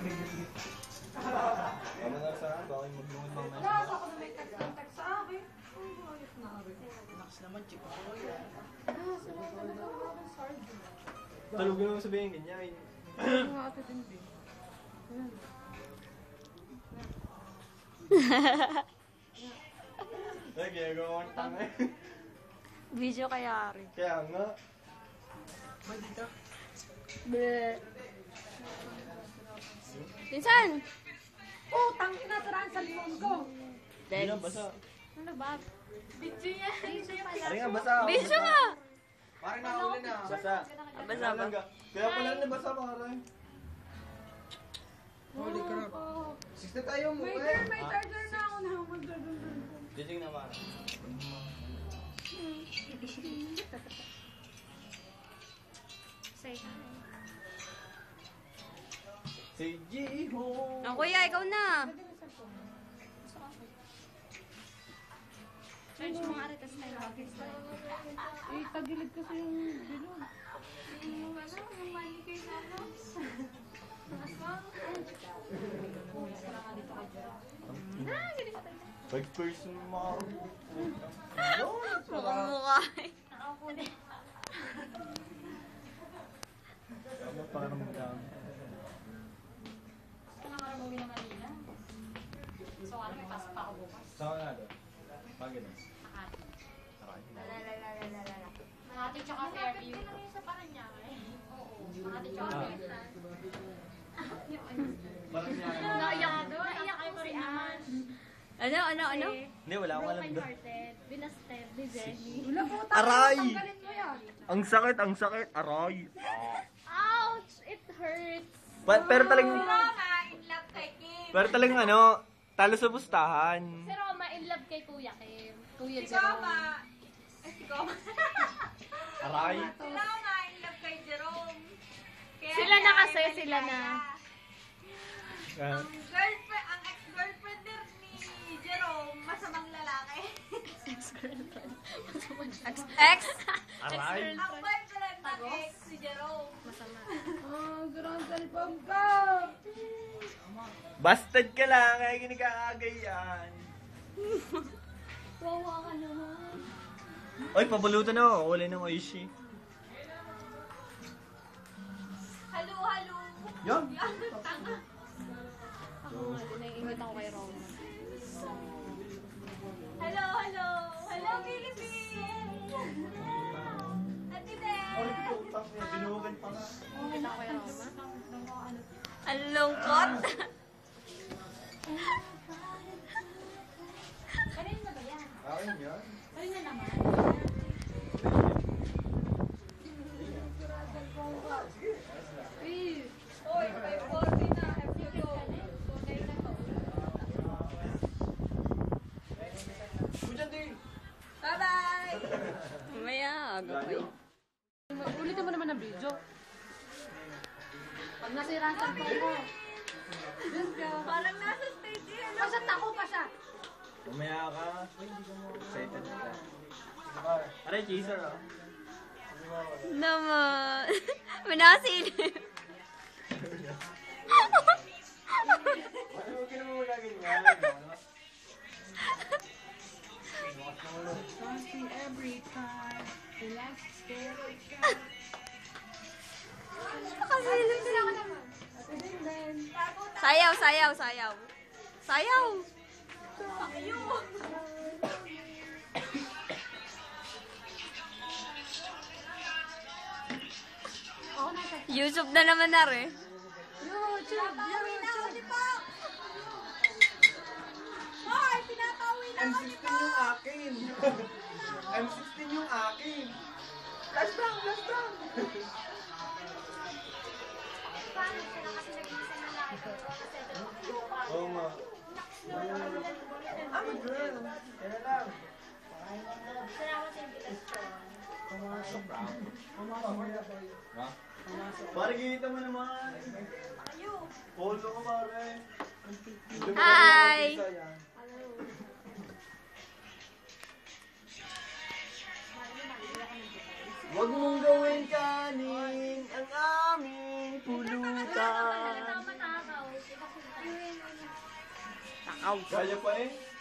Ano na sa akin? Bakit maglungod lang na? Wala ako na may tag sa akin. Ay, ayos na ako. Naks naman, chika ko yan. Sarap talaga ako ng sardine. Talugin mo sabihin ganyan. Mga ate din din. Ay, ginagawa ko tanga eh. Video kaya rin. Kaya nga. Ba't dito? Bleh. Pinsan! Oh, tangin na saraan sa limon ko. Hindi na, basa. Ano ba? Video yan. Video pala. Ari nga, basa. Video nga! Parang nahuli na. Basa. Basa ba? Kaya pala nabasa parang. Holy crap. Sista tayo mo May eh. charger na ako na mag-charger. Jijing na parang. Say hi. Si Jiho. Oh, kuya, ikaw na. Charge mo nga rin, tas tayo mag-start. Eh, tagilid kasi yung bilog. Yung money kay Nano. Pag person mo. Mukhang mukha eh. Ano parang magkakaroon? Nakarabawi na Manila. So, ano, may pasok pa ako bukas. Saan ka na doon? Bakit na? Makati. Lalalala. Makati tsaka Fairview. Sa Paranaque. Oo. Makati tsaka Fairview. Parang niya. Naiyak doon. Naiyak ko rin naman. Ano? Hindi, wala akong alam doon. Binasted ni Jenny. Wala po, Aray! tanggalin mo yan. Ang sakit, aray. Ouch! It hurts. Pero talagang, Roma, in love kay Kim. pero talagang ano, talo sa pustahan. Si Roma, in love kay Kuya Kim. Kuya Si Jerome. Goma. Si Goma. Aray. Si Roma, in love kay Jerome. Kaya Sila na siya kasi, ay sila na. Ah, Ang ex-girlfriend ni Jerome, masamang lalaki. Ex-girlfriend. Ex? Aray. Ang boyfriend ng ex, si Jerome. Masama. Ah, garang cellphone ka. Bastard ka lang, kaya ginagaagay yan. Wawa ka naman. Oy, papulutan na ako. Wala ng Oishi. Halo. Yan. Ako nga, naiingit ako kay Roma. Hello, Philippines! Ate Oy, Ben! putang niya. Binuhugan pa nga. Naiingit ako kay Roma. Ang lungkot. Kanina na ba yan? Akin yan. Kanina naman. Oy, 540 na. Bujan din. Bye-bye! Mamaya, aga pa yun. Ulitin mo naman ang video. Pag nasira ang cellphone ko. Diyos ka. Parang nasa stage yan. Pasat ako pa siya. Mamaya ka. Excited ka. Aray, chaser ah. Naman. Manasilip. Huwag ka naman wala ganyan. Dancing every time. Relax, stay. Nakasilip sila ko naman. Sayaw. YouTube na naman na rin. Pinapauwi na ako ni Pop! Hoy, pinapauwi na ako ni M16 yung akin. M16 yung akin. Flash down. Paano sila kasi nag-iisa na lang? Oo nga. I'm a girl. Kaya lang. Salamat sa invitation. Ha? Pare, kita mo naman. Polo ko pare. Hi! Huwag mong gawin kanin ang aming pulutan. Matakaw. Kaya pa eh.